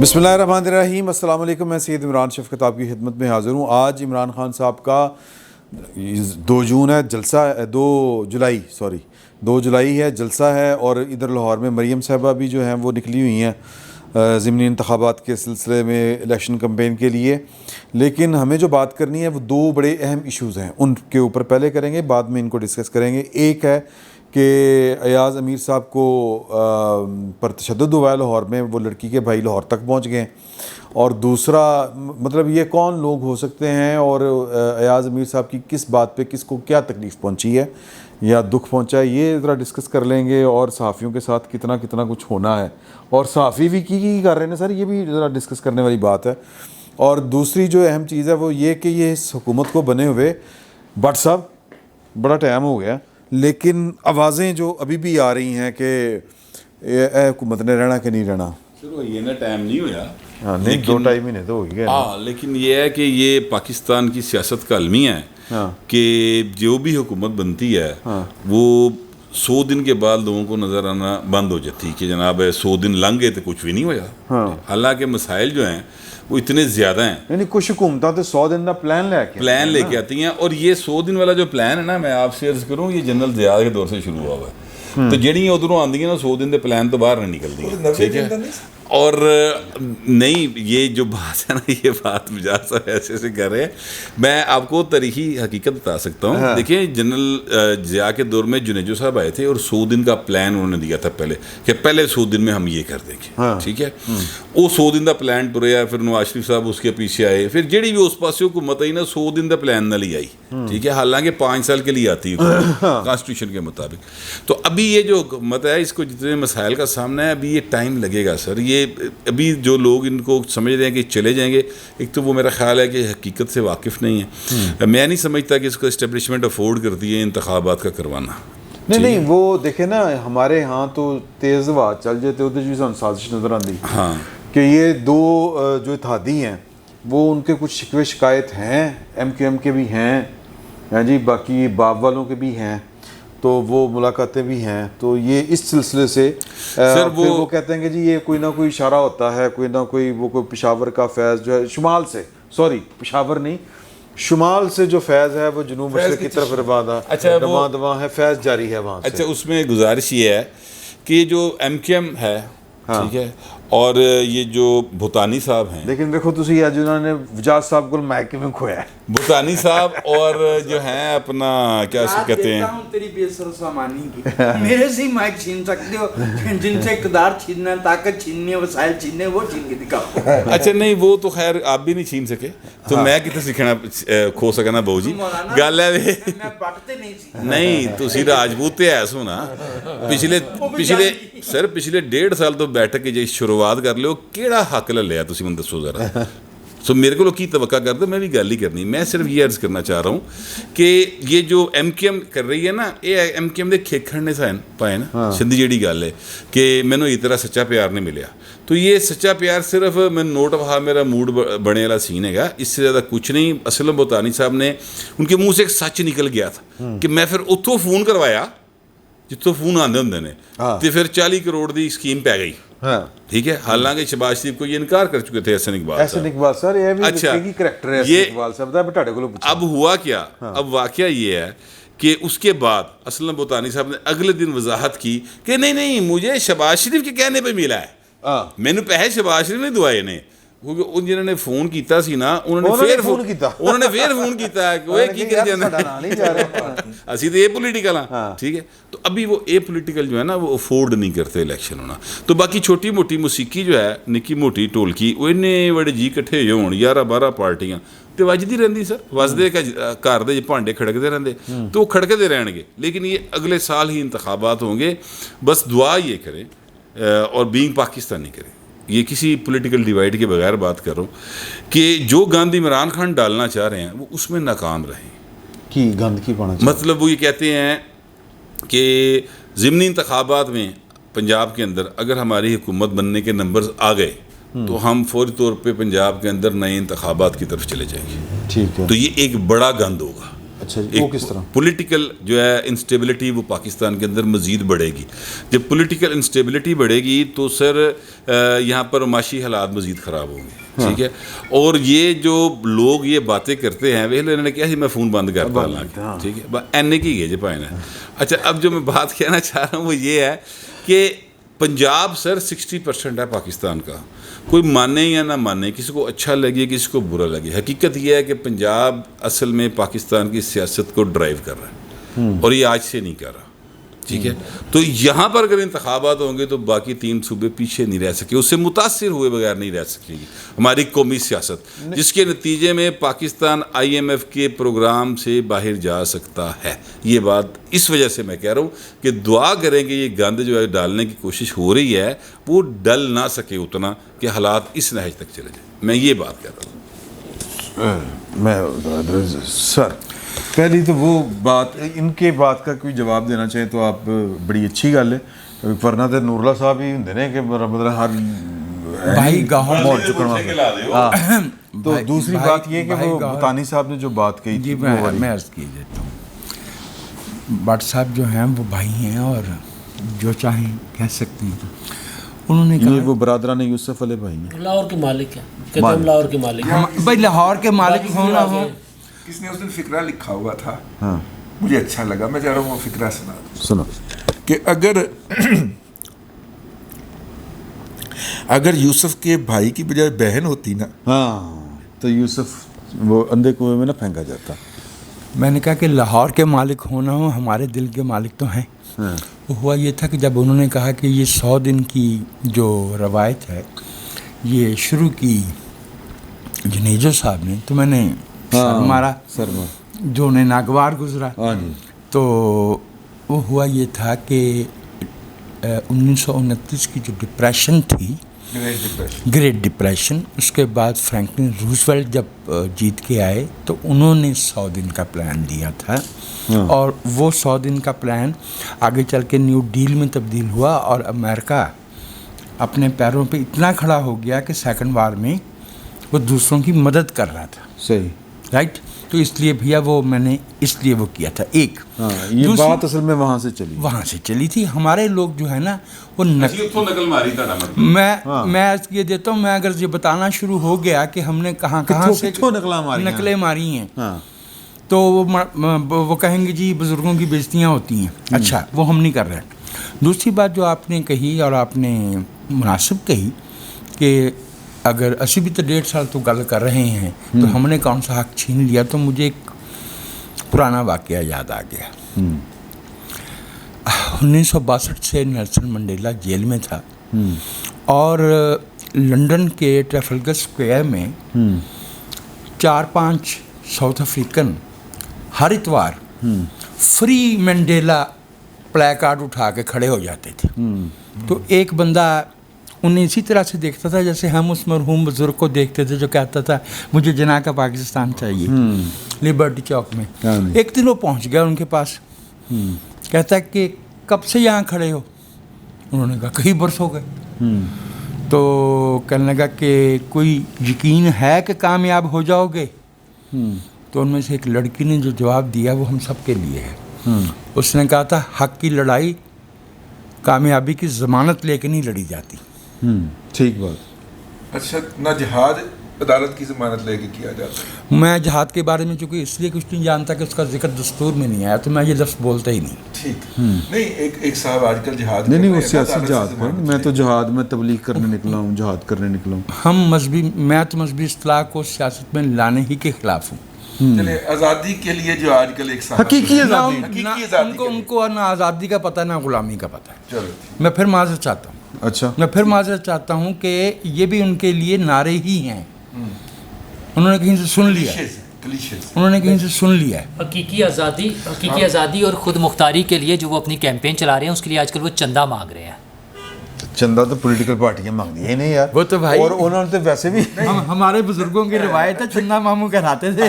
بسم اللہ الرحمن الرحیم. السلام علیکم. میں سید عمران شفقت آپ کی خدمت میں حاضر ہوں. آج عمران خان صاحب کا 2 جون ہے, جلسہ 2 جولائی ہے, جلسہ ہے. اور ادھر لاہور میں مریم صاحبہ بھی جو ہیں وہ نکلی ہوئی ہیں ضمنی انتخابات کے سلسلے میں الیکشن کمپین کے لیے. لیکن ہمیں جو بات کرنی ہے وہ 2 بڑے اہم ایشوز ہیں, ان کے اوپر پہلے کریں گے, بعد میں ان کو ڈسکس کریں گے. ایک ہے کہ ایاز امیر صاحب کو پر تشدد ہوا ہے لاہور میں, وہ لڑکی کے بھائی لاہور تک پہنچ گئے. اور دوسرا مطلب یہ کون لوگ ہو سکتے ہیں اور ایاز امیر صاحب کی کس بات پہ کس کو کیا تکلیف پہنچی ہے یا دکھ پہنچا ہے, یہ ذرا ڈسکس کر لیں گے. اور صحافیوں کے ساتھ کتنا کچھ ہونا ہے, اور صحافی بھی کی کر رہے ہیں سر, یہ بھی ذرا ڈسکس کرنے والی بات ہے. اور دوسری جو اہم چیز ہے وہ یہ کہ یہ اس حکومت کو بنے ہوئے بٹ صاحب بڑا ٹائم ہو گیا, لیکن آوازیں جو ابھی بھی آ رہی ہیں کہ اے حکومت نے رہنا کہ نہیں رہنا. چلو یہ نا ٹائم نہیں ہوا, ہاں نہیں 2-2.5 مہینے تو ہو گئے. ہاں لیکن یہ ہے کہ یہ پاکستان کی سیاست کا المیہ ہے کہ جو بھی حکومت بنتی ہے وہ 100 دن کے بعد لوگوں کو نظر آنا بند ہو جاتی کہ جناب 100 دن لنگ گئے تو کچھ بھی نہیں ہوا. حالانکہ مسائل جو ہیں وہ اتنے زیادہ ہیں, یعنی کچھ حکومتیں تو 100 دن کا پلان لے کے آتی ہیں. اور یہ 100 دن والا جو پلان ہے نا, میں آپ سے عرض کروں, یہ جنرل ضیاء کے دور سے شروع ہوا ہے. تو جڑی ادھروں آندی ہیں نا 100 دن دے پلان تو باہر نہیں نکلتی ہیں, ٹھیک ہے. اور نہیں, یہ جو بات ہے نا, یہ بات مجاز صاحب ایسے سے کر رہے ہیں. میں آپ کو تاریخی حقیقت بتا سکتا ہوں. دیکھیں جنرل ضیاء کے دور میں جنیجو صاحب آئے تھے اور 100 دن کا پلان انہوں نے دیا تھا پہلے, کہ پہلے 100 دن میں ہم یہ کر دیں گے, ٹھیک ہے. وہ 100 دن کا پلان ٹریا, پھر نواز شریف صاحب اس کے پیچھے آئے, پھر جڑی بھی اس پاس حکومت آئی نا 100 دن کا پلان نہ لی آئی, ٹھیک ہے. حالانکہ 5 سال کے لیے آتی ہے کانسٹیٹیوشن کے مطابق. تو ابھی یہ جو حکومت ہے اس کو جتنے مسائل کا سامنا ہے, ابھی یہ ٹائم لگے گا سر. یہ ابھی جو لوگ ان کو سمجھ رہے ہیں کہ چلے جائیں گے, ایک تو وہ میرا خیال ہے کہ حقیقت سے واقف نہیں ہے. میں نہیں سمجھتا کہ اس کو اسٹیبلشمنٹ افورڈ کرتی ہے انتخابات کا کروانا. نہیں وہ دیکھیں نا, ہمارے ہاں تو تیز ہوا چل جاتے ادھر بھی سازش نظر آتی کہ یہ 2 جو اتحادی ہیں وہ ان کے کچھ شکوے شکایت ہیں, MQM کے بھی ہیں جی, باقی باب والوں کے بھی ہیں, تو وہ ملاقاتیں بھی ہیں. تو یہ اس سلسلے سے سر وہ کہتے ہیں کہ جی یہ کوئی نہ کوئی اشارہ ہوتا ہے, کوئی نہ کوئی وہ کوئی پشاور کا فیض جو ہے شمال سے, پشاور نہیں, شمال سے جو فیض ہے وہ جنوب مشرق کی طرف رواں ہے, فیض جاری ہے وہاں سے. اچھا, اس میں گزارش یہ ہے کہ جو MQM ہے, ٹھیک ہے, اور یہ جو بھوتانی صاحب ہیں, لیکن دیکھو تسی آج انہوں نے وجاز صاحب کو مائک میں کھویا ہے, بھوتانی صاحب اور جو ہیں اپنا کیا کہتے ہیں, تیری بے سر سامانی کی میرے سے ہی مائک چھین سکتے ہو, جن سے اقتدار چھیننا, طاقت چھیننی ہے, وسائل چھیننے, وہ چھین کے دکھاؤ. اچھا نہیں, وہ تو خیر آپ بھی نہیں چھین سکے, تو میں کتنے سیکھنا کھو سکنا بہو جی, گل ہے نہیں. تسی راجپوت ہے سونا, پچھلے سر پچھلے 1.5 سال تو بیٹھ کے جی شروعات کر لو, کیڑا حق لے لیا تسی من دسو ذرا. سو میرے کو کی توقع کرتے, میں بھی گل ہی کرنی. میں صرف یہ عرض کرنا چاہ رہا ہوں کہ یہ جو MQM کر رہی ہے نا, یہ MQM دے کھیکھڑنے سے پائے نا, سندھی جیڑی گل ہے کہ مینوں اس طرح سچا پیار نہیں ملیا. تو یہ سچا پیار صرف میں نوٹ وہاں میرا موڈ بنے والا سین ہے گا, اس سے زیادہ کچھ نہیں. اسلم بھوتانی صاحب نے, ان کے منہ سے ایک سچ نکل گیا تھا کہ میں پھر اتوں فون کروایا جتوں فون آندے ہوں نے, تو پھر 40 کروڑ دی اسکیم پی گئی, ٹھیک ہے. حالانکہ شہباز شریف کو یہ انکار کر چکے تھے احسن اقبال سر. اچھا, اب ہوا کیا, اب واقعہ یہ ہے کہ اس کے بعد اسلم بھوتانی صاحب نے اگلے دن وضاحت کی کہ نہیں مجھے شہباز شریف کے کہنے پہ ملا ہے, میں نے پہلے شہباز شریف نے دعائے نے, کیونکہ ان جنہوں نے فون کیتا سی نا, انہوں نے پھر فون کیتا کہ وہ کی کر جانا اسی تو یہ پولیٹیکل ہاں, ٹھیک ہے. تو ابھی وہ اے پولیٹیکل جو ہے نا وہ افورڈ نہیں کرتے الیکشن ہونا. تو باقی چھوٹی موٹی موسیقی جو ہے, نکی موٹی ٹولکی, وہ انہیں بڑے جی کٹھے ہون 11-12 پارٹیاں تو وجدی رہندی سر, وجدے گھر دے بھانڈے کھڑکتے رہندے, تو وہ کھڑکتے رہن گے. لیکن یہ اگلے سال ہی انتخابات ہوں گے, بس دعا یہ کریں اور بینگ پاکستانی کریں. یہ کسی پولیٹیکل ڈیوائڈ کے بغیر بات کر رہا ہوں کہ جو گند عمران خان ڈالنا چاہ رہے ہیں وہ اس میں ناکام رہیں. کی گند کی پانا مطلب وہ یہ کہتے ہیں کہ ضمنی انتخابات میں پنجاب کے اندر اگر ہماری حکومت بننے کے نمبرز آ گئے تو ہم فوری طور پہ پنجاب کے اندر نئے انتخابات کی طرف چلے جائیں گے. ٹھیک ہے. تو یہ ایک بڑا گند ہوگا, اچھا جی، وہ کس طرح؟ پولیٹیکل جو ہے انسٹیبلٹی وہ پاکستان کے اندر مزید بڑھے گی. جب پولیٹیکل انسٹیبلٹی بڑھے گی تو سر یہاں پر معاشی حالات مزید خراب ہوں گے. ٹھیک ہے. اور یہ جو لوگ یہ باتیں کرتے ہیں وہ انہوں نے کیا میں فون بند کرتا ہوں. ٹھیک ہے. این کی گئے جی پائنا. اچھا اب جو میں بات کہنا چاہ رہا ہوں وہ یہ ہے کہ پنجاب سر 60% ہے پاکستان کا. کوئی مانے یا نہ مانے, کسی کو اچھا لگے کسی کو برا لگے, حقیقت یہ ہے کہ پنجاب اصل میں پاکستان کی سیاست کو ڈرائیو کر رہا ہے اور یہ آج سے نہیں کر رہا. ٹھیک ہے. تو یہاں پر اگر انتخابات ہوں گے تو باقی 3 صوبے پیچھے نہیں رہ سکے, اس سے متاثر ہوئے بغیر نہیں رہ سکے گی ہماری قومی سیاست, جس کے نتیجے میں پاکستان IMF کے پروگرام سے باہر جا سکتا ہے. یہ بات اس وجہ سے میں کہہ رہا ہوں کہ دعا کریں کہ یہ گند جو ہے ڈالنے کی کوشش ہو رہی ہے وہ ڈل نہ سکے اتنا کہ حالات اس نہج تک چلے جائیں. میں یہ بات کہہ رہا ہوں. میں سر پہلی تو وہ بات, ان کے بات کا کوئی جواب دینا چاہیں تو آپ بڑی اچھی گل ہے, ورنہ تو نور اللہ صاحب ہی ہوں نے کہ مطلب ہر بھائی گاہر موت چکن. تو دوسری بات یہ کہ وہ بطانی صاحب نے جو بات کہی جی میں عرض کی دیتا ہوں, بٹ صاحب جو ہیں وہ بھائی ہیں اور جو چاہیں کہہ سکتے ہیں. انہوں نے کہا وہ برادران یوسف علیہ بھائی ہیں, لاہور کے مالک ہیں, کہتے ہیں لاہور کے مالک ہیں. بھائی لاہور کے مالک ہونا ہو. کس نے اس دن فقرہ لکھا ہوا تھا, مجھے اچھا لگا, میں چاہ رہا ہوں وہ فقرہ سنا کہ اگر یوسف کے بھائی کی بجائے بہن ہوتی نا, تو یوسف وہ اندھے کنویں میں نہ پھینکا جاتا. میں نے کہا کہ لاہور کے مالک ہونا ہو, ہمارے دل کے مالک تو ہیں. وہ ہوا یہ تھا کہ جب انہوں نے کہا کہ یہ 100 دن کی جو روایت ہے یہ شروع کی جنیجو صاحب نے, تو میں نے ہمارا جو نے ناگوار گزرا. تو وہ ہوا یہ تھا کہ 1929 کی جو ڈپریشن تھی, گریٹ ڈپریشن, اس کے بعد فرینکلن روزویلٹ جب جیت کے آئے تو انہوں نے 100 دن کا پلان دیا تھا. اور وہ 100 دن کا پلان آگے چل کے نیو ڈیل میں تبدیل ہوا اور امریکہ اپنے پیروں پہ اتنا کھڑا ہو گیا کہ سیکنڈ وار میں وہ دوسروں کی مدد کر رہا تھا. صحیح, رائٹ. تو اس لیے بھیا وہ میں نے اس لیے وہ کیا تھا. ایک یہ بات اصل میں وہاں سے چلی تھی. ہمارے لوگ جو ہے نا وہ نقل ماری میں یہ دیتا ہوں, میں اگر یہ بتانا شروع ہو گیا کہ ہم نے کہاں سے نقلیں ماری ہیں تو وہ کہیں گے جی بزرگوں کی بےزتیاں ہوتی ہیں. اچھا وہ ہم نہیں کر رہے. دوسری بات جو آپ نے کہی اور آپ نے مناسب کہی کہ اگر اسی بھی تو 1.5 سال تو گل کر رہے ہیں تو ہم نے کون سا حق چھین لیا, تو مجھے ایک پرانا واقعہ یاد آ گیا. 1962 سے نیلسن منڈیلا جیل میں تھا اور لنڈن کے ٹریفلگر اسکوائر میں 4-5 ساؤتھ افریقن ہر اتوار فری منڈیلا پلے کارڈ اٹھا کے کھڑے ہو جاتے تھے. تو ایک بندہ انہیں اسی طرح سے دیکھتا تھا جیسے ہم اس مرحوم بزرگ کو دیکھتے تھے جو کہتا تھا مجھے جناح کا پاکستان چاہیے لبرٹی چوک میں. ایک دن وہ پہنچ گیا ان کے پاس, کہتا ہے کہ کب سے یہاں کھڑے ہو؟ انہوں نے کہا کئی برس ہو گئے. تو کہنے لگا کہ کوئی یقین ہے کہ کامیاب ہو جاؤ گے؟ تو ان میں سے ایک لڑکی نے جو جواب دیا وہ ہم سب کے لیے ہے. اس نے کہا تھا حق کی لڑائی کامیابی کی ضمانت لے کے نہیں لڑی جاتی. ٹھیک بات. اچھا, نہ جہاد عدالت کی ضمانت لے کے کیا جاتا ہے. میں جہاد کے بارے میں چونکہ اس لیے کچھ نہیں جانتا کہ اس کا ذکر دستور میں نہیں آیا تو میں یہ لفظ بولتا ہی نہیں. ٹھیک نہیں, ایک صاحب آج کل جہاد نہیں وہ سیاسی جہاد ہے. میں تو جہاد میں تبلیغ کرنے نکلا ہوں, جہاد کرنے نکلا ہوں. ہم میں تو مذہبی اصطلاح کو سیاست میں لانے ہی کے خلاف ہوں. چلے آزادی کے لیے جو آج کل ایک صاحب حقیقی ان کو نہ آزادی کا پتہ نہ غلامی کا پتہ ہے. چلو میں پھر معذرت چاہتا ہوں. اچھا, میں پھر معذرت چاہتا ہوں کہ یہ بھی ان کے لیے نعرے ہی ہیں. انہوں نے کہیں سے سن لیا, انہوں نے کہیں سے سن لیا ہے. حقیقی آزادی اور خود مختاری کے لیے جو وہ اپنی کیمپین چلا رہے ہیں اس کے لیے آج کل وہ چندہ مانگ رہے ہیں. چندہ تو پولیٹیکل پارٹیاں مانگتی ہیں نہیں یار, وہ تو بھائی اور انہوں نے تو ویسے بھی ہمارے بزرگوں کی روایت ہے چندہ ماموں کہلاتے تھے.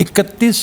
31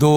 2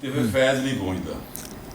ਤੇ ਫਿਰ ਫੈਜ਼ ਨਹੀਂ ਪਹੁੰਚਦਾ।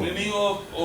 ਨਹੀਂ ਉਹ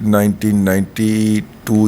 1992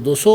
200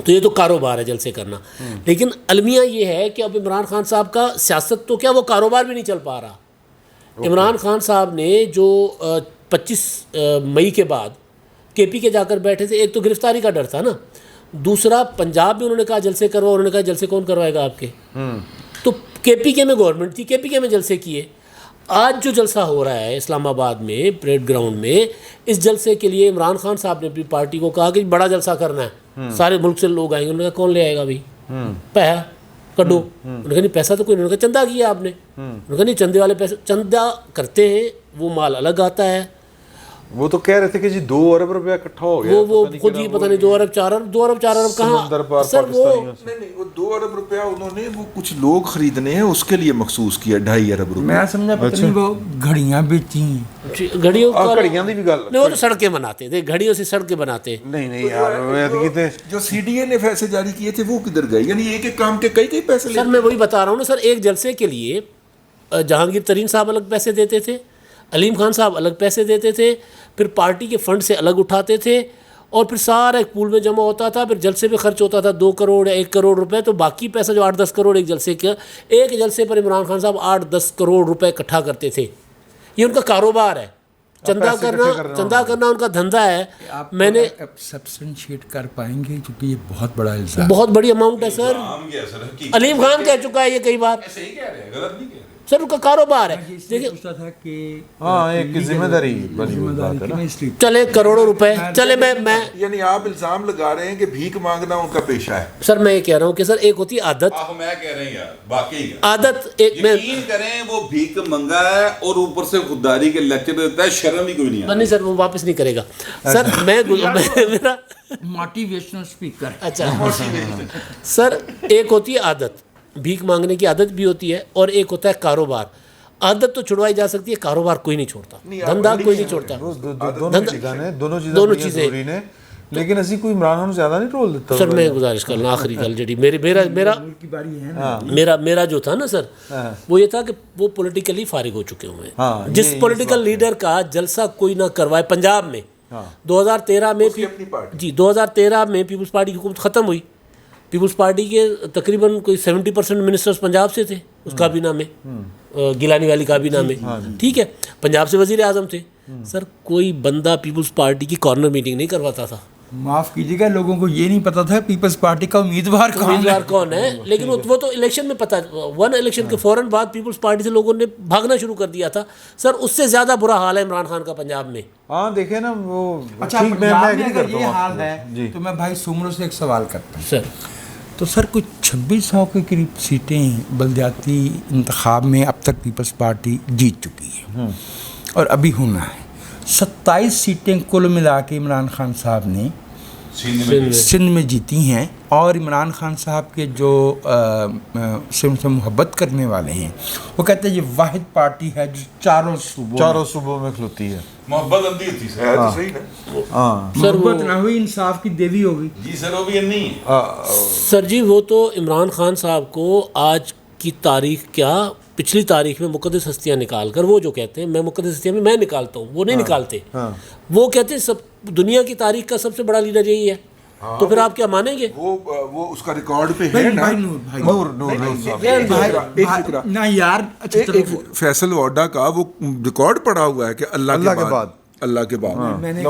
تو یہ تو کاروبار ہے جلسے کرنا. لیکن المیہ یہ ہے کہ اب عمران خان صاحب کا سیاست تو کیا وہ کاروبار بھی نہیں چل پا رہا. عمران خان صاحب نے جو 25 مئی کے بعد کے پی کے جا کر بیٹھے تھے, ایک تو گرفتاری کا ڈر تھا نا, دوسرا پنجاب میں انہوں نے کہا جلسے کروا, انہوں نے کہا جلسے کون کروائے گا آپ کے, تو کے پی کے میں گورنمنٹ تھی, کے پی کے میں جلسے کیے. آج جو جلسہ ہو رہا ہے اسلام آباد میں پریڈ گراؤنڈ میں, اس جلسے کے لیے عمران خان صاحب نے اپنی پارٹی کو کہا کہ بڑا جلسہ کرنا ہے, سارے ملک سے لوگ آئیں گے. انہوں نے کہا کون لے آئے گا بھائی, پیسہ کڈو. انہوں نے کہا نہیں پیسہ تو کوئی, انہوں نے کہا چندہ کیا آپ نے, انہوں نے کہا نہیں چندے والے پیسے, چندہ کرتے ہیں وہ مال الگ آتا ہے. وہ تو کہہ رہے تھے کہ جی 2 ارب روپیہ اکٹھا ہو گیا, وہ خود ہی پتہ نہیں 2 ارب 4 ارب کہاں سر. وہ نہیں وہ 2 ارب روپیہ انہوں نے وہ کچھ لوگ خریدنے ہیں اس کے لیے مخصوص کیا, 2.5 ارب روپیہ. میں سمجھا پتہ نہیں وہ گھڑیاں بیچی ہیں, گھڑیوں گھڑیاں دی بھی گل نہیں, وہ تو سڑکیں بناتے تھے, گھڑیوں سے سڑکیں بناتے. نہیں یار, میں کہتے جو سی ڈی اے نے پیسے جاری کیے تھے وہ کدھر گئے, یعنی ایک ایک کام کے کئی پیسے لے. سر میں وہی بتا رہا ہوں نا سر, ایک جلسے کے لیے جہانگیر ترین صاحب الگ پیسے دیتے تھے, علیم خان صاحب الگ پیسے دیتے تھے, پھر پارٹی کے فنڈ سے الگ اٹھاتے تھے, اور پھر سارا ایک پول میں جمع ہوتا تھا, پھر جلسے پہ خرچ ہوتا تھا 2 کروڑ یا 1 کروڑ روپے, تو باقی پیسہ جو 8-10 کروڑ ایک جلسے کا, ایک جلسے پر عمران خان صاحب 8-10 کروڑ روپے اکٹھا کرتے تھے. یہ ان کا کاروبار ہے, چندہ کرنا ان کا دھندا ہے. میں نے سبسٹنشیٹ کر پائیں گے کیونکہ یہ بہت بڑا الزام, بہت بڑی اماؤنٹ ہے سر. علیم خان کہہ چکا ہے یہ کئی بار, سر ان کا کاروبار ہے. دیکھیں پوچھتا تھا کہ ہاں ایک ذمہ داری بنی ہوئی بات ہے نا. چلے کروڑوں روپے, چلے میں یعنی آپ الزام لگا رہے ہیں کہ بھیک مانگنا ان کا پیشہ ہے. سر میں یہ کہہ رہا ہوں کہ سر ایک ہوتی ہے عادت, میں کہہ رہے ہیں یار باقی عادت ایک میں یقین کریں وہ بھیک منگا ہے اور اوپر سے خودداری کے لیکچر دیتا ہے, شرم ہی کوئی نہیں نہیں سر وہ واپس نہیں کرے گا سر. میں میرا موٹیویشنل اسپیکر. اچھا سر, ایک ہوتی ہے عادت, بھیک مانگنے کی عادت بھی ہوتی ہے, اور ایک ہوتا ہے کاروبار. عادت تو چھڑوائی جا سکتی ہے, کاروبار کوئی نہیں چھوڑتا, دھندا کوئی نہیں چھوڑتا. دونوں چیزیں ضروری نے, لیکن اسی کوئی عمران خان زیادہ نہیں ٹول دیتا. سر میں گزارش کرنا آخری گل جڑی میرا جو تھا نا سر, وہ یہ تھا کہ وہ پولیٹیکلی فارغ ہو چکے ہوئے ہیں. جس پولیٹیکل لیڈر کا جلسہ کوئی نہ کروائے پنجاب میں 2013 میں, جی 2013 میں پیپلز پارٹی کی حکومت ختم ہوئی. پیپلز پارٹی کے تقریباً کوئی 70% منسٹرز پنجاب سے تھے, اس کابینہ میں, گیلانی والی کابینہ میں, ٹھیک ہے, پنجاب سے وزیر اعظم تھے. سر کوئی بندہ پیپلز پارٹی کی کارنر میٹنگ نہیں کرواتا تھا. معاف کیجیے گا, لوگوں کو یہ نہیں پتا تھا پیپلز پارٹی کا امیدوار کون ہے, لیکن وہ تو الیکشن میں پتا, الیکشن کے فوراً بعد پیپلز پارٹی سے لوگوں نے بھاگنا شروع کر دیا تھا. سر اس سے زیادہ برا حال ہے عمران خان کا پنجاب میں. ہاں دیکھیں نا وہ, اچھا یہ حال ہے تو میں بھائی سومرو سے ایک سوال کرتا ہوں سر. تو سر کچھ 2600 کے قریب سیٹیں بلدیاتی انتخاب میں اب تک پیپلز پارٹی جیت چکی ہے, اور ابھی ہونا ہے. 27 سیٹیں کل ملا کے عمران خان صاحب نے سندھ میں جیتی ہیں, اور عمران خان صاحب کے جو سندھ سے محبت کرنے والے ہیں وہ کہتے ہیں یہ واحد پارٹی ہے جو چاروں صوبوں میں کھلوتی ہے. محبت اندھی ہوتی ہے تو صحیح نا, محبت نہ ہوئی انصاف کی دیوی ہوگی. جی سر وہ بھی نہیں ہے سر. جی وہ تو عمران خان صاحب کو آج کی تاریخ کیا پچھلی تاریخ میں مقدس ہستیاں نکال کر, وہ جو کہتے ہیں میں مقدس ہستیاں میں نکالتا ہوں, وہ نہیں نکالتے. وہ کہتے ہیں سب دنیا کی تاریخ کا سب سے بڑا لیڈر یہی ہے, تو پھر آپ کیا مانیں گے؟ وہ اس کا ریکارڈ پہ ہے نا. نہ یار, فیصل واڈا کا وہ ریکارڈ پڑا ہوا ہے کہ اللہ کے بعد میں نے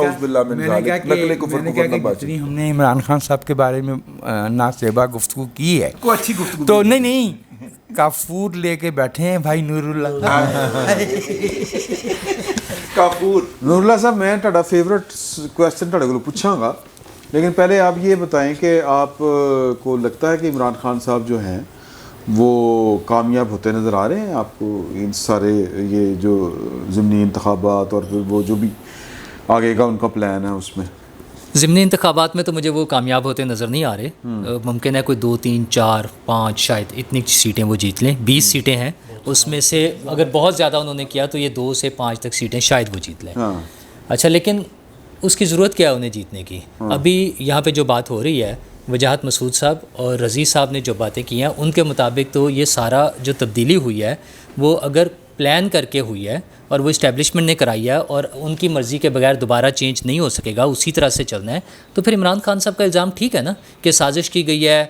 کہا کہ ہم نے عمران خان صاحب کے بارے میں ناصحبہ گفتگو کی ہے, اچھی گفتگو تو نہیں کافور لے کے بیٹھے ہیں بھائی نور اللہ. کافور نور اللہ صاحب, میں تہاڈا فیورٹ کویسچن تہاڈے کولوں پوچھاں گا, لیکن پہلے آپ یہ بتائیں کہ آپ کو لگتا ہے کہ عمران خان صاحب جو ہیں وہ کامیاب ہوتے نظر آ رہے ہیں آپ کو ان سارے یہ جو ضمنی انتخابات اور پھر وہ جو بھی آگے کا ان کا پلان ہے اس میں؟ ضمنی انتخابات میں تو مجھے وہ کامیاب ہوتے نظر نہیں آ رہے. ممکن ہے کوئی 2 3 4 5 شاید اتنی سیٹیں وہ جیت لیں. 20 سیٹیں ہیں, اس میں سے اگر بہت زیادہ انہوں نے کیا تو یہ 2 سے 5 تک سیٹیں شاید وہ جیت لیں. اچھا, لیکن اس کی ضرورت کیا ہے انہیں جیتنے کی؟ ابھی یہاں پہ جو بات ہو رہی ہے, وجاہت مسعود صاحب اور رضی صاحب نے جو باتیں کی ہیں ان کے مطابق تو یہ سارا جو تبدیلی ہوئی ہے وہ اگر پلان کر کے ہوئی ہے اور وہ اسٹیبلشمنٹ نے کرائی ہے اور ان کی مرضی کے بغیر دوبارہ چینج نہیں ہو سکے گا, اسی طرح سے چلنا ہے, تو پھر عمران خان صاحب کا الزام ٹھیک ہے نا کہ سازش کی گئی ہے,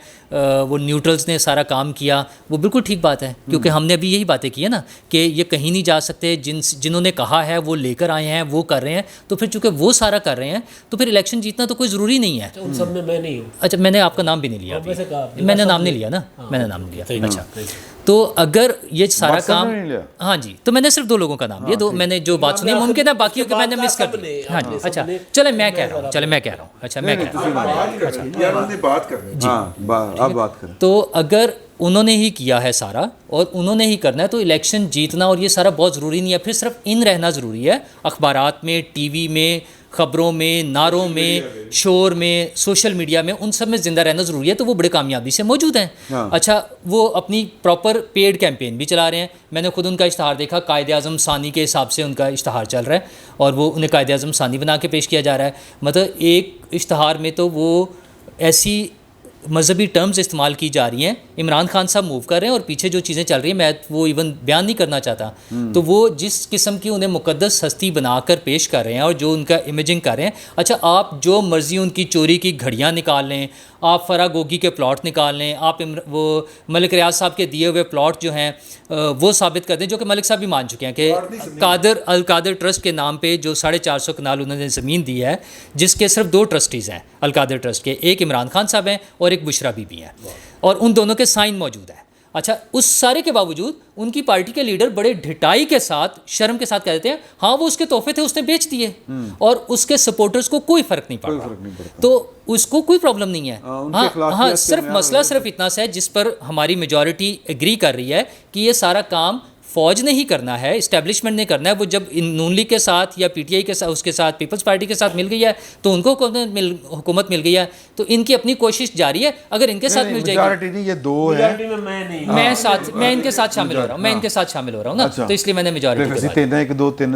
وہ نیوٹرلز نے سارا کام کیا, وہ بالکل ٹھیک بات ہے, کیونکہ ہم نے ابھی یہی باتیں کی ہیں نا کہ یہ کہیں نہیں جا سکتے, جنہوں نے کہا ہے وہ لے کر آئے ہیں, وہ کر رہے ہیں, تو پھر چونکہ وہ سارا کر رہے ہیں تو پھر الیکشن جیتنا تو کوئی ضروری نہیں ہے. ان سب میں نہیں ہوں. اچھا, میں نے آپ کا نام بھی نہیں لیا, میں نے نام نہیں لیا نا, میں نے نام نہیں لیا. اچھا, تو اگر یہ سارا کام, ہاں جی, تو میں نے صرف 2 لوگوں کا نام لیا, 2 میں نے جو بات سنی, ممکن ہے باقیوں کے میں نے مس کر دی. ہاں جی, اچھا چلے میں کہہ رہا ہوں, اچھا میں کہہ رہا ہوں, بات کر رہے ہیں, آپ بات کریں. تو اگر انہوں نے ہی کیا ہے سارا اور انہوں نے ہی کرنا ہے تو الیکشن جیتنا اور یہ سارا بہت ضروری نہیں ہے, پھر صرف ان رہنا ضروری ہے, اخبارات میں, ٹی وی میں, خبروں میں, نعروں میں, شور میں, سوشل میڈیا میں, ان سب میں زندہ رہنا ضروری ہے, تو وہ بڑے کامیابی سے موجود ہیں. اچھا, وہ اپنی پراپر پیڈ کیمپین بھی چلا رہے ہیں, میں نے خود ان کا اشتہار دیکھا, قائد اعظم ثانی کے حساب سے ان کا اشتہار چل رہا ہے اور وہ انہیں قائد اعظم ثانی بنا کے پیش کیا جا رہا ہے. مطلب ایک اشتہار میں تو وہ ایسی مذہبی ٹرمز استعمال کی جا رہی ہیں, عمران خان صاحب موو کر رہے ہیں اور پیچھے جو چیزیں چل رہی ہیں میں وہ ایون بیان نہیں کرنا چاہتا, تو وہ جس قسم کی انہیں مقدس ہستی بنا کر پیش کر رہے ہیں اور جو ان کا امیجنگ کر رہے ہیں. اچھا, آپ جو مرضی ان کی چوری کی گھڑیاں نکال لیں, آپ فرا گوگی کے پلاٹ نکال لیں, آپ وہ ملک ریاض صاحب کے دیے ہوئے پلاٹ جو ہیں وہ ثابت کر دیں, جو کہ ملک صاحب بھی مان چکے ہیں کہ القادر ٹرسٹ کے نام پہ جو 450 کنال انہوں نے زمین دی ہے, جس کے صرف 2 ٹرسٹیز ہیں القادر ٹرسٹ کے, ایک عمران خان صاحب ہیں اور ایک بشرا بی بی ہیں, اور ان دونوں کے سائن موجود ہیں. اچھا, اس سارے کے باوجود ان کی پارٹی کے لیڈر بڑے ڈھٹائی کے ساتھ, شرم کے ساتھ کہہ دیتے ہیں ہاں وہ اس کے تحفے تھے, اس نے بیچ دیے, اور اس کے سپورٹرز کو کوئی فرق نہیں پڑا, تو اس کو کوئی پرابلم نہیں ہے. ہاں, صرف مسئلہ صرف اتنا سا ہے جس پر ہماری میجورٹی ایگری کر رہی ہے کہ یہ سارا کام فوج نے ہی کرنا ہے, اسٹیبلشمنٹ نے کرنا ہے. وہ جب نون لیگ کے ساتھ یا پی ٹی آئی کے ساتھ, اس کے ساتھ پیپلز پارٹی کے ساتھ مل گئی ہے تو ان کو حکومت مل گئی ہے, تو ان کی اپنی کوشش جاری ہے. اگر ان کے ساتھ مل جائے گی, یہ 2 ہیں, میں ان کے ساتھ شامل ہو رہا ہوں, میں ان کے ساتھ شامل ہو رہا ہوں نا, تو اس لیے میں نے میجورٹی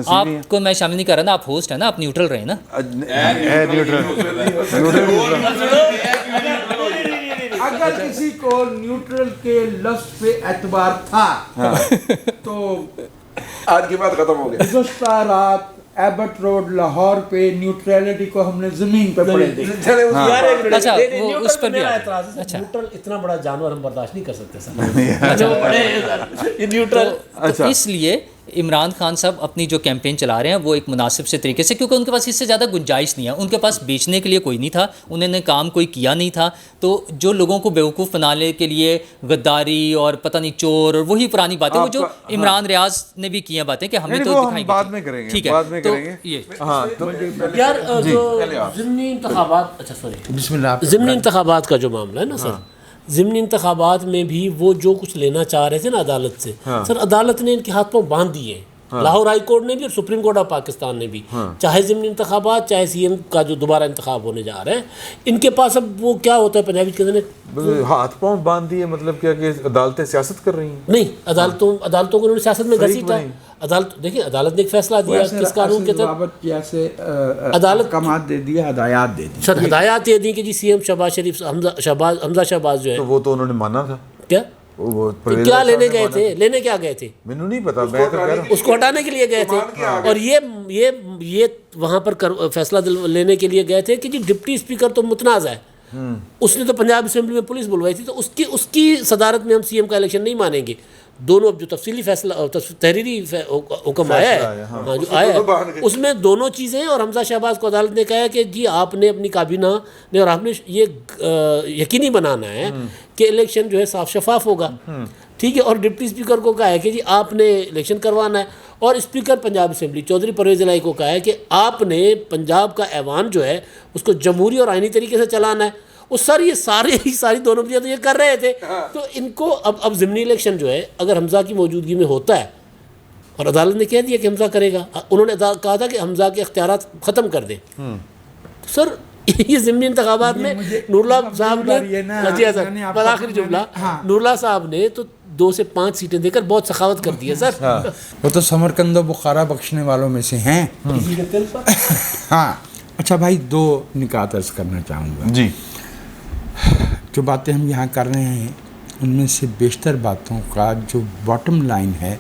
آپ کو میں شامل نہیں کر رہا نا, آپ ہوسٹ ہیں نا, آپ نیوٹرل رہے نا. اگر کسی کو نیوٹرل کے لفظ پہ اعتبار تھا تو آج کی بات ختم ہو گئی. گزشتہ رات ایبٹ روڈ لاہور پہ نیوٹرلٹی کو ہم نے زمین پہ پڑے دیکھا. اچھا, وہ اس پر بھی اچھا, نیوٹرل اتنا بڑا جانور ہم برداشت نہیں کر سکتے سر. تو اس لیے عمران خان صاحب اپنی جو کیمپین چلا رہے ہیں وہ ایک مناسب سے طریقے سے, کیونکہ ان کے پاس اس سے زیادہ گنجائش نہیں ہے, ان کے پاس بیچنے کے لیے کوئی نہیں تھا, انہوں نے کام کوئی کیا نہیں تھا, تو جو لوگوں کو بیوقوف بنانے کے لیے غداری اور پتہ نہیں چور اور وہی پرانی باتیں, وہ جو عمران ریاض نے بھی کی ہیں باتیں کہ ہمیں تو دکھائیں گے, بعد میں کریں گے, ٹھیک ہے, تو یہ یار جو ضمنی انتخابات, اچھا سوری, بسم اللہ, ضمنی انتخابات کا جو معاملہ ہے نا سر, ضمنی انتخابات میں بھی وہ جو کچھ لینا چاہ رہے تھے نا عدالت سے, سر عدالت نے ان کے ہاتھ پاؤں باندھ دیے, لاہور ہائی کورٹ نے بھی اور سپریم کورٹ آف پاکستان نے بھی, چاہے ضمنی انتخابات چاہے سی ایم کا جو دوبارہ انتخاب ہونے جا رہے ہیں, ان کے پاس اب وہ کیا ہوتا ہے پنجابی کے ذریعے ہاتھ پاؤں باندھ دیے, مطلب کیا کہ عدالتیں سیاست کر رہی ہیں؟ نہیں, عدالتوں کو انہوں نے سیاست میں گھسیٹا. عدالت دیکھیں, عدالت نے ایک فیصلہ دیا کس قانون کے تحت, عدالت کمات دے دی, ہدایات دے دی. سر ہدایات یہ دی کہ جی سی ایم شہباز شریف, حمزہ شہباز جو ہے, تو وہ تو انہوں نے مانا تھا. کیا لینے گئے تھے, لینے کیا گئے تھے, مجھے نہیں پتا, میں تو کہہ رہا ہوں اس کو ہٹانے کے لیے گئے تھے, اور یہ وہاں پر فیصلہ لینے کے لیے گئے تھے کہ جی ڈپٹی اسپیکر تو متنازع ہے, اس نے تو پنجاب اسمبلی میں پولیس بلوائی تھی, تو اس کی صدارت میں ہم سی ایم کا الیکشن نہیں مانیں گے. دونوں اب جو تفصیلی فیصلہ تحریری حکم آیا ہے, جو آیا ہے اس میں دونوں چیزیں ہیں, اور حمزہ شہباز کو عدالت نے کہا ہے کہ جی آپ نے اپنی کابینہ نے اور آپ نے یہ یقینی بنانا ہے کہ الیکشن جو ہے صاف شفاف ہوگا, ٹھیک ہے, اور ڈپٹی اسپیکر کو کہا ہے کہ جی آپ نے الیکشن کروانا ہے, اور اسپیکر پنجاب اسمبلی چودھری پرویز الہی کو کہا ہے کہ آپ نے پنجاب کا ایوان جو ہے اس کو جمہوری اور آئینی طریقے سے چلانا ہے. وہ سر یہ ساری دونوں چیزیں تو یہ کر رہے تھے, تو ان کو اب ضمنی الیکشن جو ہے اگر حمزہ کی موجودگی میں ہوتا ہے, اور عدالت نے کہہ دیا کہ حمزہ کرے گا, انہوں نے کہا تھا کہ حمزہ کے اختیارات ختم کر دیں, سر یہ ضمنی انتخابات میں نور اللہ صاحب نے, آخری جملہ, نور اللہ صاحب نے تو 2 سے 5 سیٹیں دے کر بہت سخاوت کر دی ہے سر. وہ تو سمرقند و بخارا بخشنے والوں میں سے ہیں. ہاں, اچھا بھائی, 2 نکات عرض کرنا چاہوں گا. جی, جو باتیں ہم یہاں کر رہے ہیں ان میں سے بیشتر باتوں کا جو باٹم لائن ہے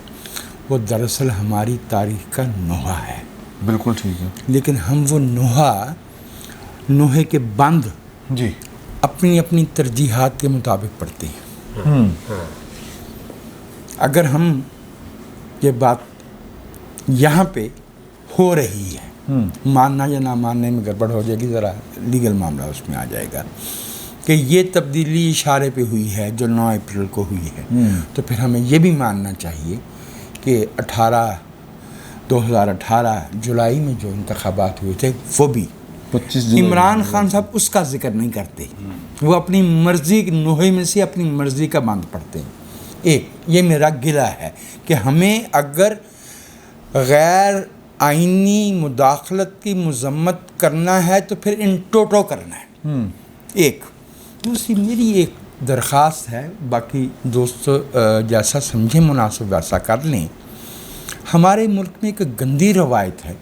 وہ دراصل ہماری تاریخ کا نوحہ ہے. بالکل ٹھیک ہے لیکن ہم وہ نوحے کے بند جی اپنی اپنی ترجیحات کے مطابق پڑھتے ہیں. اگر ہم یہ بات یہاں پہ ہو رہی ہے، ماننا یا نہ ماننے میں گڑبڑ ہو جائے گی، ذرا لیگل معاملہ اس میں آ جائے گا کہ یہ تبدیلی اشارے پہ ہوئی ہے جو 9 اپریل کو ہوئی ہے، تو پھر ہمیں یہ بھی ماننا چاہیے کہ 2018 جولائی میں جو انتخابات ہوئے تھے وہ بھی 25 جولائی عمران خان صاحب اس کا ذکر نہیں کرتے، وہ اپنی مرضی نوحے میں سے اپنی مرضی کا بند پڑھتے ہیں. ایک یہ میرا گلہ ہے کہ ہمیں اگر غیر آئینی مداخلت کی مذمت کرنا ہے تو پھر ان ٹوٹو کرنا ہے. ایک دوسری میری ایک درخواست ہے، باقی دوست جیسا سمجھیں مناسب ویسا کر لیں. ہمارے ملک میں ایک گندی روایت ہے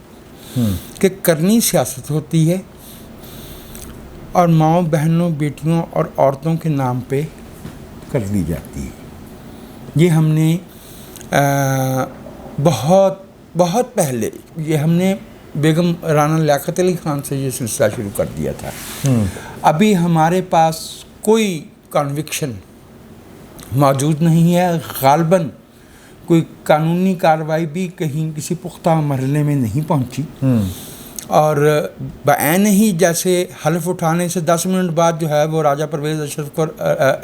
کہ کرنی سیاست ہوتی ہے اور ماؤں بہنوں بیٹیوں اور عورتوں کے نام پہ کر دی جاتی ہے. یہ ہم نے بہت پہلے یہ ہم نے بیگم رانا لیاقت علی خان سے یہ سلسلہ شروع کر دیا تھا. ابھی ہمارے پاس کوئی کنوکشن موجود نہیں ہے، غالباً کوئی قانونی کارروائی بھی کہیں کسی پختہ مرحلے میں نہیں پہنچی، اور بعین ہی جیسے حلف اٹھانے سے 10 منٹ بعد جو ہے وہ راجہ پرویز اشرف کو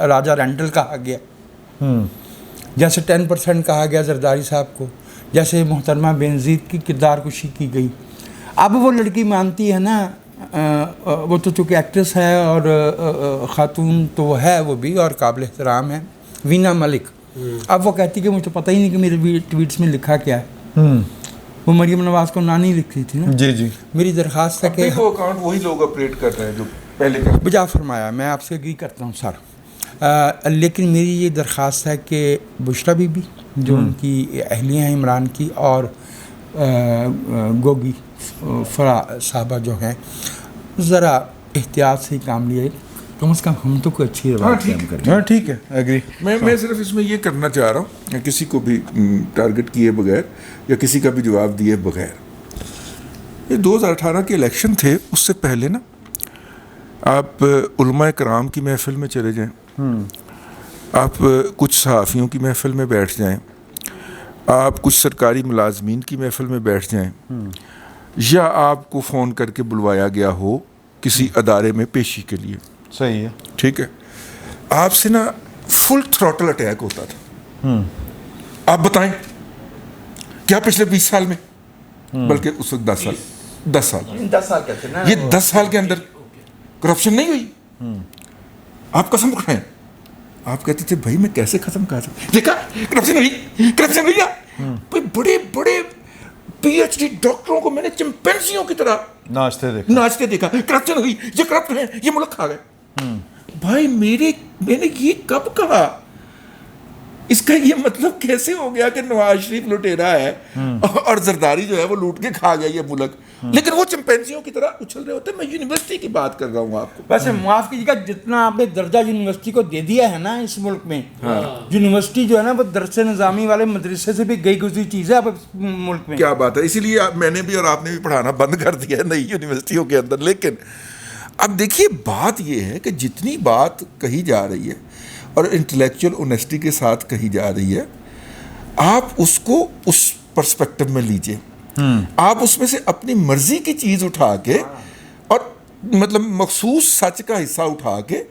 راجہ رینڈل کہا گیا، جیسے 10% کہا گیا زرداری صاحب کو، جیسے محترمہ بینظیر کی کردار کشی کی گئی. اب وہ لڑکی مانتی ہے نا، وہ تو چونکہ ایکٹریس ہے اور خاتون تو وہ ہے، وہ بھی اور قابل احترام ہے، وینا ملک. اب وہ کہتی کہ مجھے پتہ ہی نہیں کہ میرے ٹویٹس میں لکھا کیا ہے. وہ مریم نواز کو نانی لکھ رہی تھی نا. جی میری درخواست ہے کہ وہ اکاؤنٹ وہی لوگ اپریٹ کر رہے ہیں جو پہلے کر. بجا فرمایا، میں آپ سے اگری کرتا ہوں سر، لیکن میری یہ درخواست ہے کہ بشرا بی بی جو ان کی اہلیہ ہیں عمران کی، اور گوگی فرا صاحبہ جو ہیں، ذرا احتیاط سے کام لیے، کم از کم ہم تو کوئی اچھی روایت قائم کریں. ہاں ٹھیک ہے ایگری. میں صرف اس میں یہ کرنا چاہ رہا ہوں کہ کسی کو بھی ٹارگٹ کیے بغیر یا کسی کا بھی جواب دیے بغیر، یہ 2018 کے الیکشن تھے، اس سے پہلے نا آپ علماء کرام کی محفل میں چلے جائیں، آپ کچھ صحافیوں کی محفل میں بیٹھ جائیں، آپ کچھ سرکاری ملازمین کی محفل میں بیٹھ جائیں، یا آپ کو فون کر کے بلوایا گیا ہو کسی ادارے میں پیشی کے لیے، صحیح ہے ٹھیک ہے، آپ سے نا فل تھروٹل اٹیک ہوتا تھا. آپ بتائیں کیا پچھلے 20 سال میں، بلکہ اس وقت 10 سال کہتے ہیں یہ 10 سال کے اندر کرپشن نہیں ہوئی؟ آپ قسم اٹھائیں، آپ کہتے تھے بھائی میں کیسے ختم کر سکتا، دیکھا کرپشن ہوئی. بڑے بڑے پی ایچ ڈی ڈاکٹروں کو میں نے چمپینزیوں کی طرح ناچتے دیکھا، کرپشن ہوئی، یہ کرپٹ ہے، یہ ملک کھا گئے. بھائی میں نے یہ کب کہا؟ اس کا یہ مطلب کیسے ہو گیا کہ نواز شریف لٹیرا ہے اور زرداری جو ہے وہ لوٹ کے کھا گیا یہ ملک، لیکن وہ چمپینزیوں کی طرح اچھل رہے ہوتے ہیں. میں یونیورسٹی کی بات کر رہا ہوں آپ کو. ویسے معاف کیجیے گا، جتنا آپ نے درجہ یونیورسٹی کو دے دیا ہے نا اس ملک میں، یونیورسٹی جو ہے نا وہ درس نظامی والے مدرسے سے بھی گئی گزری چیز ہے اب ملک میں. کیا بات ہے، اسی لیے میں نے بھی اور آپ نے بھی پڑھانا بند کر دیا ہے نئی یونیورسٹیوں کے اندر. لیکن اب دیکھیے بات یہ ہے کہ جتنی بات کہی جا رہی ہے اور انٹلیکچوئل اونیسٹی کے ساتھ کہی جا رہی ہے، آپ اس کو اس پرسپیکٹو میں لیجئے. آپ اس میں سے اپنی مرضی کی چیز اٹھا کے اور مطلب مخصوص سچ کا حصہ اٹھا کے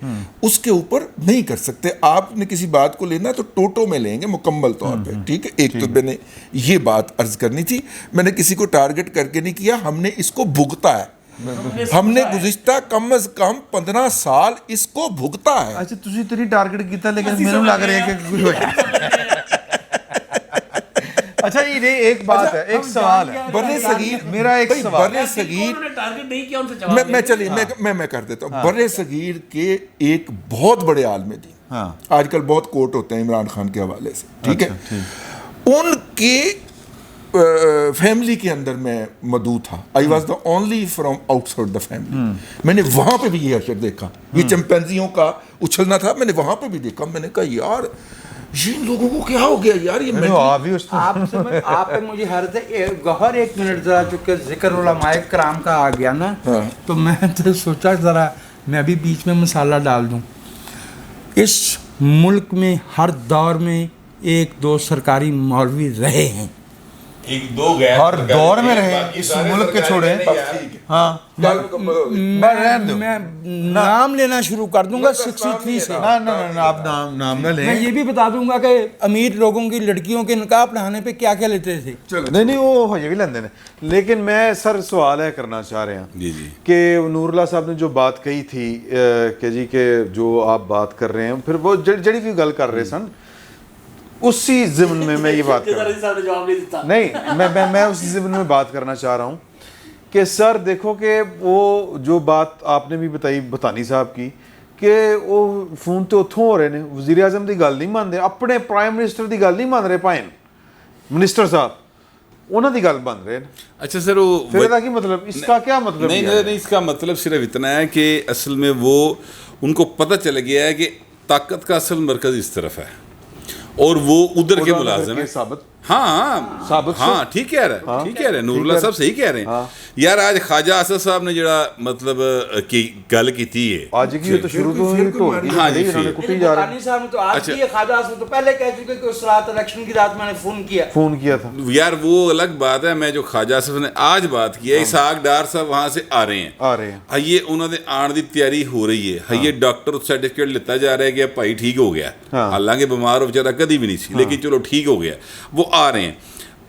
اس کے اوپر نہیں کر سکتے. آپ نے کسی بات کو لینا تو ٹوٹو میں لیں گے مکمل طور پہ، ٹھیک ہے. ایک تو میں نے یہ بات عرض کرنی تھی، میں نے کسی کو ٹارگٹ کر کے نہیں کیا، ہم نے اس کو بھگتا ہے، ہم نے گزشتہ کم از کم 15 سال اس کو بھگتا ہے. اچھا تسی تو نہیں ٹارگٹ کیتا، لیکن میرے لگ رہا ہے کہ کچھ ہوا. اچھا یہ ایک بات ہے، ایک سوال ہے برے صغیر، میرا ایک سوال، برے صغیر ٹارگٹ نہیں کیا ان سے جواب میں چلیے میں کر دیتا ہوں. برے صغیر کے ایک بہت بڑے عالم دین، آج کل بہت کوٹ ہوتے ہیں عمران خان کے حوالے سے، ٹھیک ہے، ان کے فیملی کے اندر میں مدعو تھا. I was the only from out side the family. میں نے وہاں پہ بھی یہ اشر دیکھا، یہ چمپینزیوں کا اچھلنا تھا، میں نے وہاں پہ بھی دیکھا. میں نے کہا یار یہ ان لوگوں کو کیا ہو گیا یار, یہ آپ بھی اس آپ سے آپ پہ مجھے حیرت ہے گوہر, 1 منٹ ذرا, چونکہ ذکر علماء کرام کا آ گیا نا, تو میں تو سوچا ذرا میں ابھی بیچ میں مسالہ ڈال دوں. اس ملک میں ہر دور میں 1-2 سرکاری مولوی رہے ہیں, ایک دو غیر ہر دور میں رہے, اس ملک کے چھوڑے. ہاں میں نام لینا شروع کر دوں گا 63 سے. آپ نام نہ لیں. میں یہ بھی بتا دوں گا کہ امیر لوگوں کی لڑکیوں کے نکاح پڑھانے پہ کیا کیا لیتے تھے. نہیں وہ یہ بھی لیندے ہیں, لیکن میں سر سوال ہے کرنا چاہ رہے ہیں کہ نور اللہ صاحب نے جو بات کہی تھی کہ جی کہ جو آپ بات کر رہے ہیں, پھر وہ جڑی بھی گل کر رہے سن, اسی ضمن میں یہ بات کر رہا ہوں. نہیں میں اسی ضمن میں بات کرنا چاہ رہا ہوں کہ سر دیکھو کہ وہ جو بات آپ نے بھی بتائی بتانی صاحب کی کہ وہ فون تو اتھوں ہو رہے ہیں, وزیر اعظم کی گل نہیں مان رہے, اپنے پرائم منسٹر کی گل نہیں مان رہے, پائن منسٹر صاحب انہوں کی گل مان رہے ہیں. اچھا سر, وہ پھر کی مطلب اس کا کیا مطلب؟ نہیں اس کا مطلب صرف اتنا ہے کہ اصل میں وہ ان کو پتہ چل گیا ہے کہ طاقت کا اصل مرکز اس طرف ہے اور وہ ادھر کے ملازم ہیں. ہاں ٹھیک کہہ رہے ہیں نور اللہ صاحب, صحیح کہہ رہے ہیں یار. آج خواجہ اسد صاحب نے جڑا مطلب کی گل کی ہے آج کی تو شروع تو ہاں جی صاحب نے تو آج کی خواجہ اسد تو پہلے کہہ چکے کہ اس رات الیکشن کی رات میں نے فون کیا تھا یار, وہ الگ بات ہے. میں جو خواجہ اسد نے آج بات کی ہے, اسحاق ڈار صاحب وہاں سے آ رہے ہیں, یہ انہوں نے آن دی تیاری ہو رہی ہے, یہ ڈاکٹر سرٹیفکیٹ لیتا جا رہا ہے کہ بھائی ٹھیک ہو گیا, حالانکہ بیمار ہو بیچارہ کدی بھی نہیں سی, لیکن چلو ٹھیک ہو گیا, وہ آ رہے ہیں.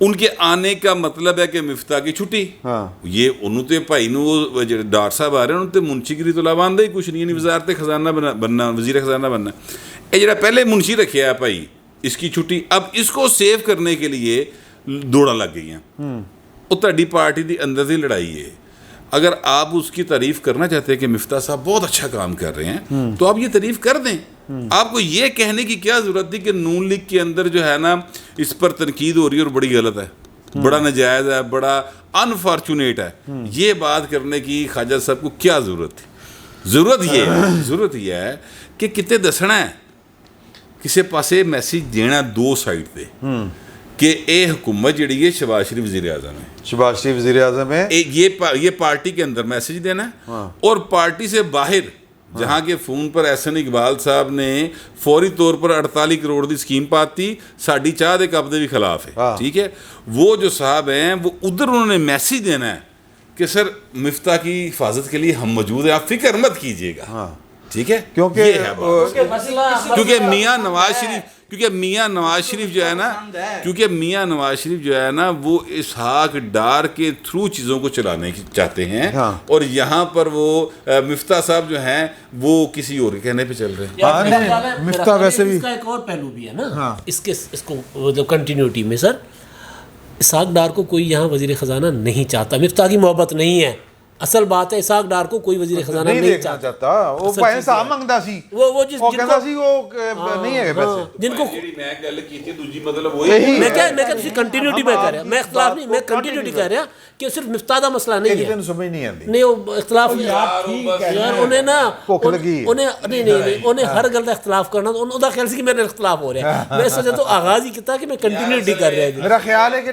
ان کے آنے کا مطلب ہے کہ مفتاح کی چھٹی. یہ انہوں تے بھائی نو ڈاکٹر صاحب آ رہے ہیں, انہوں تے منشی گری تو لاواندہ ہی کچھ نہیں, یعنی وزارت خزانہ بننا, وزیر خزانہ بننا. یہ جڑا پہلے منشی رکھیا ہے بھائی اس کی چھٹی, اب اس کو سیو کرنے کے لیے دوڑا لگ گئی ہیں. وہ تہاڈی پارٹی دی اندر دی لڑائی ہے. اگر آپ اس کی تعریف کرنا چاہتے ہیں کہ مفتاح صاحب بہت اچھا کام کر رہے ہیں تو آپ یہ تعریف کر دیں. آپ کو یہ کہنے کی کیا ضرورت تھی کہ نون لیگ کے اندر جو ہے نا اس پر تنقید ہو رہی ہے اور بڑی غلط ہے, بڑا ناجائز ہے, بڑا انفارچونیٹ ہے. یہ بات کرنے کی خواجہ صاحب کو کیا ضرورت تھی؟ ضرورت یہ ہے کہ کتے دسنا ہے, کسی پاسے میسیج دینا 2 سائڈ پہ کہ اے حکومت جڑی ہے شہباز شریف وزیر اعظم ہے, شہباز شریف وزیر اعظم ہے, یہ پارٹی کے اندر میسیج دینا ہے. اور پارٹی سے باہر جہاں کے فون پر احسن اقبال صاحب نے فوری طور پر 48 کروڑ دی سکیم پاتی, ساڑھی چاہ دے قبضے بھی خلاف ہے, ٹھیک ہے. وہ جو صاحب ہیں وہ ادھر انہوں نے میسیج دینا ہے کہ سر مفتاح کی حفاظت کے لیے ہم موجود ہیں, آپ فکر مت کیجیے گا, ٹھیک ہے. کیونکہ میاں نواز شریف جو ہے نا وہ اسحاق ڈار کے تھرو چیزوں کو چلانے چاہتے ہیں, اور یہاں پر وہ مفتاح صاحب جو ہیں وہ کسی اور کے کہنے پہ چل رہے ہیں. مفتاح ویسے بھی اس کا ایک اور پہلو بھی ہے نا اس کو مطلب کنٹینیوٹی میں. سر اسحاق ڈار کو کوئی یہاں وزیر خزانہ نہیں چاہتا, مفتاح کی محبت نہیں ہے. اصل بات ہے اسحاق ڈار کو کوئی وزیر خزانہ نہیں چاہتا. وہ پیسہ مانگدا سی, وہ جس کہندا سی وہ نہیں ہے پیسے, جن کو میں گل کیتی دوسری مطلب وہی میں کہہ کنٹینیوٹی میں کہہ رہا, میں اختلاف نہیں, میں کنٹینیوٹی کہہ رہا کہ صرف مفتاح دا مسئلہ نہیں ہے. سمجھ نہیں آندی نہیں وہ اختلاف یار انہیں نا انہیں ہر گل کا اختلاف کرنا, انہوں دا خیال سی کہ میرے اختلاف ہو رہا ہے. میں اس وجہ تو آغاز ہی کیتا کہ میں کنٹینیوٹی کر رہا ہوں. میرا خیال ہے کہ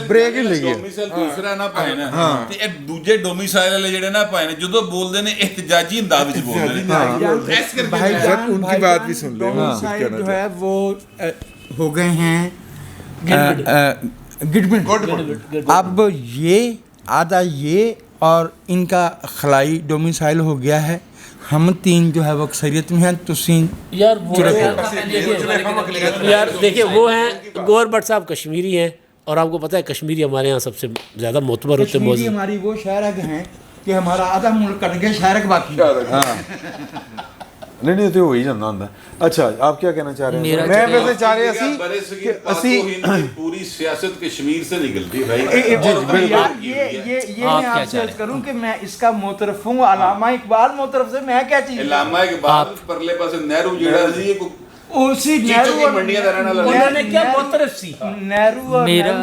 بریک ہی لئیے دوسرا نہ پائے نا تے دوجے ڈومیسائل والے جڑے نہ پائے جدوں بول دے نے احتجاجی انداز وچ بول دے نے, ایس کر کے ان کی بات بھی سن لیں. جو ہے وہ ہو گئے ہیں گڈمنٹ. اب یہ آدھا یہ اور ان کا خلائی ڈومیسائل ہو گیا ہے. ہم 3 جو ہے وہ اکثریت میں ہیں. تسین یار دیکھیں وہ ہیں گور بٹ صاحب کشمیری ہیں, اور آپ کو پتہ ہے کشمیری ہمارے یہاں سب سے زیادہ معتبر ہوتے ہیں. کشمیری ہماری وہ شہرک ہیں کہ ہمارا آدھا ملک کٹ گیا, شہرک باقی. نہیں تو وہی جانا ہوندا. اچھا آپ کیا کہنا چاہ رہے ہیں؟ میں ویسے چاہ رہا سی کہ اسی پوری سیاست کشمیر سے نکلتی ہے. یہ میں آپ سے عرض کروں کہ میں اس کا معترف ہوں. علامہ اقبال معترف سے میں کیا چیز, علامہ اقبال پرلے پاسے نہرو جڑا سی اسی نہرو میرا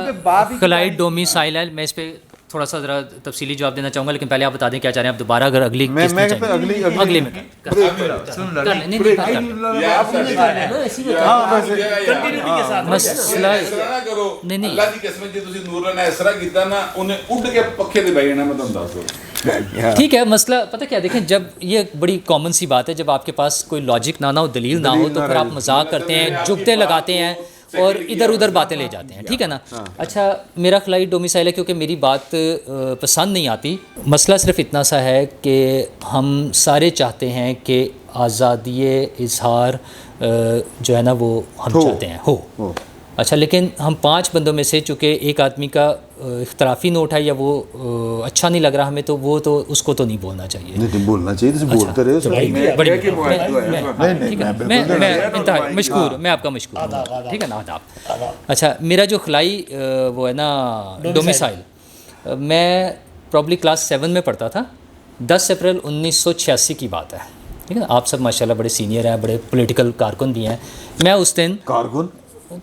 خلائی ڈومیسائل ہے, میں اس پہ تھوڑا سا ذرا تفصیلی جواب دینا چاہوں گا، لیکن پہلے آپ بتا دیں کیا چاہ رہے ہیں آپ دوبارہ اگر اگلی میں قسط میں کہتا چاہیں ہوں اگلے میں کر لیں مسئلہ نہیں نہیں اللہ کی قسم جی تسی نور نے اس طرح کیتا نا انہیں اڑ کے پکھے دے بھائی نا میں تمہیں دس دوں ٹھیک ہے. مسئلہ پتہ کیا دیکھیں، جب یہ بڑی کامن سی بات ہے، جب آپ کے پاس کوئی لاجک نہ ہو، دلیل نہ ہو، تو پھر آپ مذاق کرتے ہیں، جگتے لگاتے ہیں اور ادھر ادھر باتیں لے جاتے ہیں. ٹھیک ہے نا. اچھا میرا خلائی ڈومیسائل ہے کیونکہ میری بات پسند نہیں آتی. مسئلہ صرف اتنا سا ہے کہ ہم سارے چاہتے ہیں کہ آزادی اظہار جو ہے نا وہ ہم چاہتے ہیں ہو. اچھا لیکن ہم 5 بندوں میں سے چونکہ ایک آدمی کا اختلافی نوٹ ہے یا وہ اچھا نہیں لگ رہا ہمیں، تو وہ تو اس کو تو نہیں بولنا چاہیے. نہیں بولنا چاہیے، بولتے رہے. میں مشکور، میں آپ کا مشکور ہوں. ٹھیک ہے نا. آداب. اچھا میرا جو خلائی وہ ہے نا ڈومیسائل، میں پرابلی کلاس 7 میں پڑھتا تھا. 10 اپریل 1986 کی بات ہے. ٹھیک ہے نا. آپ سب ماشاءاللہ بڑے سینئر ہیں، بڑے پولیٹیکل کارکن بھی ہیں. میں اس دن کارکن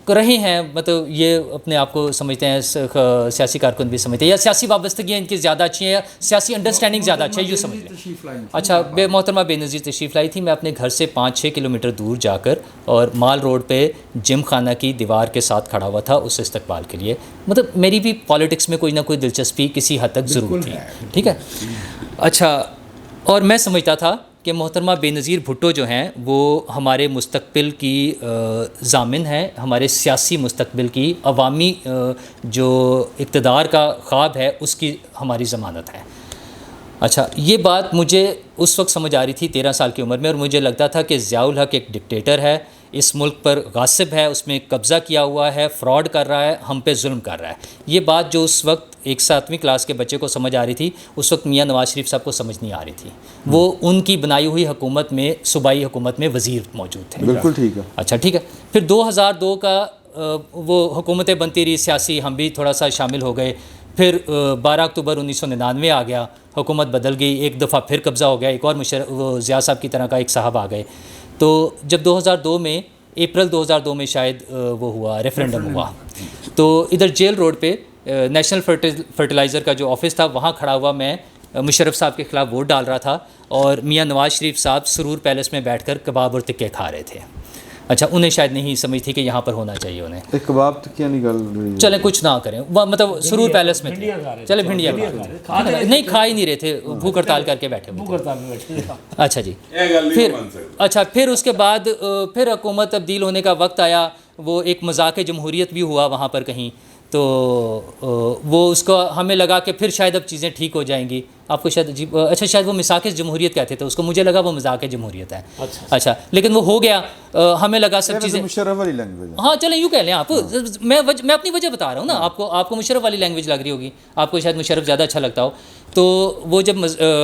رہے ہیں، مطلب یہ اپنے آپ کو سمجھتے ہیں سیاسی کارکن بھی سمجھتے ہیں، یا سیاسی وابستگیاں ان کی زیادہ اچھی ہیں، یا سیاسی انڈرسٹینڈنگ زیادہ اچھی ہے، یوں سمجھ لیں. اچھا محترمہ بے نظیر تشریف لائی تھی. میں اپنے گھر سے 5-6 کلومیٹر دور جا کر اور مال روڈ پہ جم خانہ کی دیوار کے ساتھ کھڑا ہوا تھا اس استقبال کے لیے. مطلب میری بھی پالیٹکس میں کوئی نہ کوئی دلچسپی کسی حد تک ضرور تھی. ٹھیک ہے. اچھا اور میں سمجھتا تھا کہ محترمہ بے نظیر بھٹو جو ہیں وہ ہمارے مستقبل کی ضامن ہیں، ہمارے سیاسی مستقبل کی، عوامی جو اقتدار کا خواب ہے اس کی ہماری ضمانت ہے. اچھا یہ بات مجھے اس وقت سمجھ آ رہی تھی 13 سال کی عمر میں، اور مجھے لگتا تھا کہ ضیاء الحق ایک ڈکٹیٹر ہے، اس ملک پر غاصب ہے، اس میں قبضہ کیا ہوا ہے، فراڈ کر رہا ہے، ہم پہ ظلم کر رہا ہے. یہ بات جو اس وقت ایک 7ویں کلاس کے بچے کو سمجھ آ رہی تھی، اس وقت میاں نواز شریف صاحب کو سمجھ نہیں آ رہی تھی. وہ ان کی بنائی ہوئی حکومت میں، صوبائی حکومت میں وزیر موجود تھے. بالکل ٹھیک ہے. اچھا ٹھیک ہے. پھر 2002 کا وہ حکومتیں بنتی رہی سیاسی، ہم بھی تھوڑا سا شامل ہو گئے. پھر 12 اکتوبر 1999 آ گیا، حکومت بدل گئی، ایک دفعہ پھر قبضہ ہو گیا، ایک اور وہ ضیاء صاحب کی طرح کا ایک صاحب آ گئے. تو جب 2002 میں اپریل 2002 میں شاید وہ ہوا ریفرینڈم ہوا، تو ادھر جیل روڈ پہ نیشنل فرٹیلائزر کا جو آفس تھا وہاں کھڑا ہوا میں مشرف صاحب کے خلاف ووٹ ڈال رہا تھا، اور میاں نواز شریف صاحب سرور پیلس میں بیٹھ کر کباب اور ٹکے کھا رہے تھے. اچھا انہیں شاید نہیں سمجھ تھی کہ یہاں پر ہونا چاہیے انہیں. ایک کباب تو کیا نکل رہی ہے؟ چلیں کچھ نہ کریں، مطلب سرور پیلس میں تھے. چلے بھنڈیاں نہیں کھا ہی نہیں رہے تھے، بھوک ہڑتال کر کے بیٹھے ہوئے تھے. اچھا جی. پھر اس کے بعد پھر حکومت تبدیل ہونے کا وقت آیا، وہ ایک مذاق جمہوریت بھی ہوا وہاں پر کہیں، تو وہ اس کو ہمیں لگا کہ پھر شاید اب چیزیں ٹھیک ہو جائیں گی. آپ کو شاید عجیب، اچھا شاید وہ مساق جمہوریت کہتے تھے اس کو، مجھے لگا وہ مذاق جمہوریت ہے. اچھا لیکن وہ ہو گیا، ہمیں لگا سب چیزیں مشرف والی لینگویج. ہاں چلیں یوں کہہ لیں آپ. میں اپنی وجہ بتا رہا ہوں نا. آپ کو مشرف والی لینگویج لگ رہی ہوگی، آپ کو شاید مشرف زیادہ اچھا لگتا ہو. تو وہ جب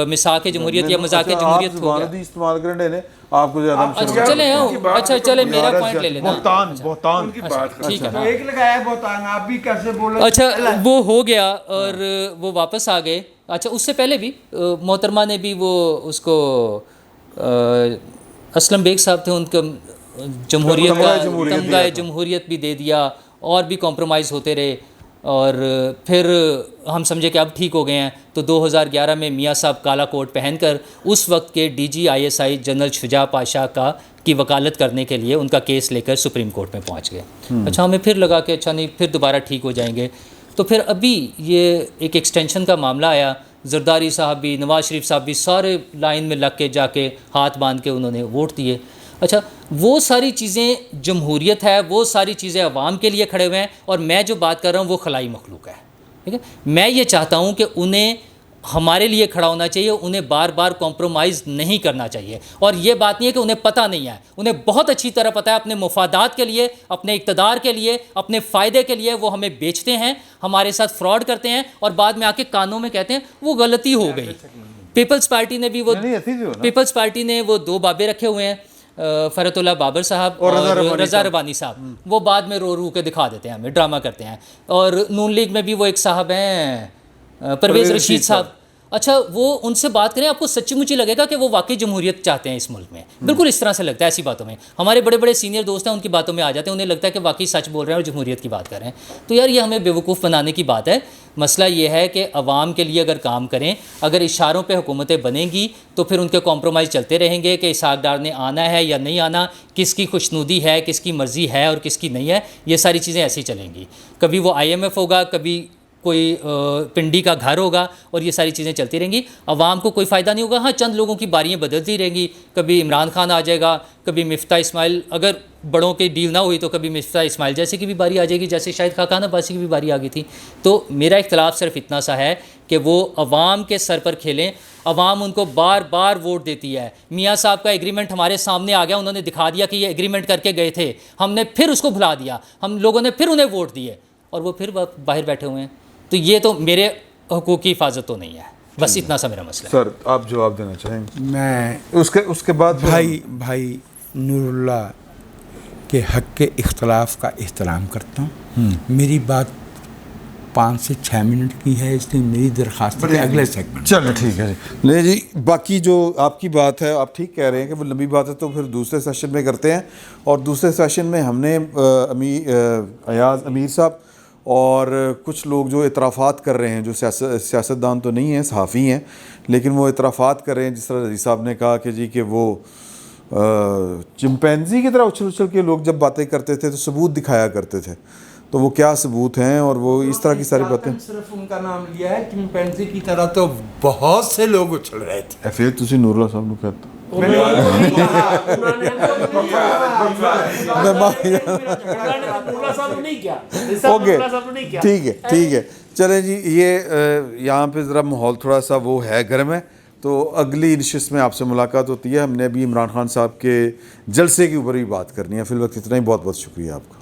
مساق جمہوریت یا مذاق جمہوریت ہو گیا، استعمال کرنے نے آپ کو زیادہ چلیں اچھا چلیں میرا پوائنٹ لے لینا. بہتان ٹھیک ہے. ایک لگایا بہتان، آپ بھی کیسے بولو. اچھا وہ ہو گیا اور وہ واپس آ گئے. اچھا اس سے پہلے بھی محترمہ نے بھی وہ اس کو اسلم بیگ صاحب تھے، ان کا جمہوریت کا تمغہ جمہوریت بھی دے دیا، اور بھی کمپرومائز ہوتے رہے. اور پھر ہم سمجھے کہ اب ٹھیک ہو گئے ہیں، تو 2011 میں میاں صاحب کالا کوٹ پہن کر اس وقت کے DG ISI جنرل شجاع پاشا کی وکالت کرنے کے لیے ان کا کیس لے کر سپریم کورٹ میں پہنچ گئے. اچھا ہمیں پھر لگا کہ اچھا نہیں پھر دوبارہ ٹھیک ہو جائیں گے. تو پھر ابھی یہ ایک ایکسٹینشن کا معاملہ آیا، زرداری صاحب بھی، نواز شریف صاحب بھی، سارے لائن میں لگ کے جا کے ہاتھ باندھ کے انہوں نے ووٹ دیے. اچھا وہ ساری چیزیں جمہوریت ہے، وہ ساری چیزیں عوام کے لیے کھڑے ہوئے ہیں، اور میں جو بات کر رہا ہوں وہ خلائی مخلوق ہے. ٹھیک ہے. میں یہ چاہتا ہوں کہ انہیں ہمارے لیے کھڑا ہونا چاہیے، انہیں بار بار کمپرومائز نہیں کرنا چاہیے. اور یہ بات نہیں ہے کہ انہیں پتہ نہیں ہے، انہیں بہت اچھی طرح پتہ ہے. اپنے مفادات کے لیے، اپنے اقتدار کے لیے، اپنے فائدے کے لیے وہ ہمیں بیچتے ہیں، ہمارے ساتھ فراڈ کرتے ہیں، اور بعد میں آ کے کانوں میں کہتے ہیں وہ غلطی ہو گئی. پیپلز پارٹی نے بھی پیپلز پارٹی نے وہ 2 بابے رکھے ہوئے ہیں، فرحت اللہ بابر صاحب اور رضا ربانی صاحب. وہ بعد میں رو کے دکھا دیتے ہیں، ہمیں ڈرامہ کرتے ہیں. اور نون لیگ میں بھی وہ ایک صاحب ہیں پرویز رشید صاحب، اچھا وہ ان سے بات کریں، آپ کو سچی مچی لگے گا کہ وہ واقعی جمہوریت چاہتے ہیں اس ملک میں. بالکل اس طرح سے لگتا ہے ایسی باتوں میں. ہمارے بڑے بڑے سینئر دوست ہیں، ان کی باتوں میں آ جاتے ہیں، انہیں لگتا ہے کہ واقعی سچ بول رہے ہیں اور جمہوریت کی بات کر رہے ہیں. تو یار یہ ہمیں بیوقوف بنانے کی بات ہے. مسئلہ یہ ہے کہ عوام کے لیے اگر کام کریں، اگر اشاروں پہ حکومتیں بنیں گی تو پھر ان کے کمپرومائز چلتے رہیں گے کہ اسحاق ڈار نے آنا ہے یا نہیں آنا، کس کی خوشنودی ہے، کس کی مرضی ہے اور کس کی نہیں ہے. یہ ساری چیزیں ایسی چلیں گی. کبھی وہ IMF ہوگا، کبھی کوئی پنڈی کا گھر ہوگا، اور یہ ساری چیزیں چلتی رہیں گی. عوام کو کوئی فائدہ نہیں ہوگا. ہاں چند لوگوں کی باریاں بدلتی رہیں گی. کبھی عمران خان آ جائے گا، کبھی مفتاح اسماعیل، اگر بڑوں کی ڈیل نہ ہوئی تو کبھی مفتاح اسماعیل جیسے کی بھی باری آ جائے گی، جیسے شاید خاقان عباسی کی بھی باری آ گئی تھی. تو میرا اختلاف صرف اتنا سا ہے کہ وہ عوام کے سر پر کھیلیں. عوام ان کو بار بار ووٹ دیتی ہے. میاں صاحب کا ایگریمنٹ ہمارے سامنے آ گیا، انہوں نے دکھا دیا کہ یہ ایگریمنٹ کر کے گئے تھے، ہم نے پھر اس کو بھلا دیا، ہم لوگوں نے پھر انہیں ووٹ دیے اور وہ پھر باہر بیٹھے ہوئے ہیں. تو یہ تو میرے حقوق کی حفاظت تو نہیں ہے. بس اتنا سا میرا مسئلہ ہے. سر آپ جواب دینا چاہیں گے؟ میں اس کے بعد بھائی نور اللہ کے حق کے اختلاف کا احترام کرتا ہوں. میری بات 5 سے 6 منٹ کی ہے، اس لیے میری درخواست ہے اگلے سیگمنٹ. چلو ٹھیک ہے جی. نہیں جی، باقی جو آپ کی بات ہے آپ ٹھیک کہہ رہے ہیں کہ وہ لمبی بات ہے، تو پھر دوسرے سیشن میں کرتے ہیں. اور دوسرے سیشن میں ہم نے ایاز امیر صاحب اور کچھ لوگ جو اعترافات کر رہے ہیں، جو سیاستدان تو نہیں ہیں، صحافی ہیں، لیکن وہ اعترافات کر رہے ہیں. جس طرح رضی صاحب نے کہا کہ جی کہ وہ چمپینزی کی طرح اچھل اچھل کے لوگ جب باتیں کرتے تھے تو ثبوت دکھایا کرتے تھے. تو وہ کیا ثبوت ہیں اور وہ اس طرح کی ساری باتیں. صرف ان کا نام لیا ہے، چمپینزی کی طرح تو بہت سے لوگ اچھل رہے تھے. پھر تسی نور اللہ صاحب کو کہتے اوکے ٹھیک ہے. چلیں جی، یہ یہاں پہ ذرا ماحول تھوڑا سا وہ ہے گرم ہے، تو اگلی نشست میں آپ سے ملاقات ہوتی ہے. ہم نے ابھی عمران خان صاحب کے جلسے کے اوپر بھی بات کرنی ہے. فی الوقت اتنا ہی. بہت بہت شکریہ آپ کا.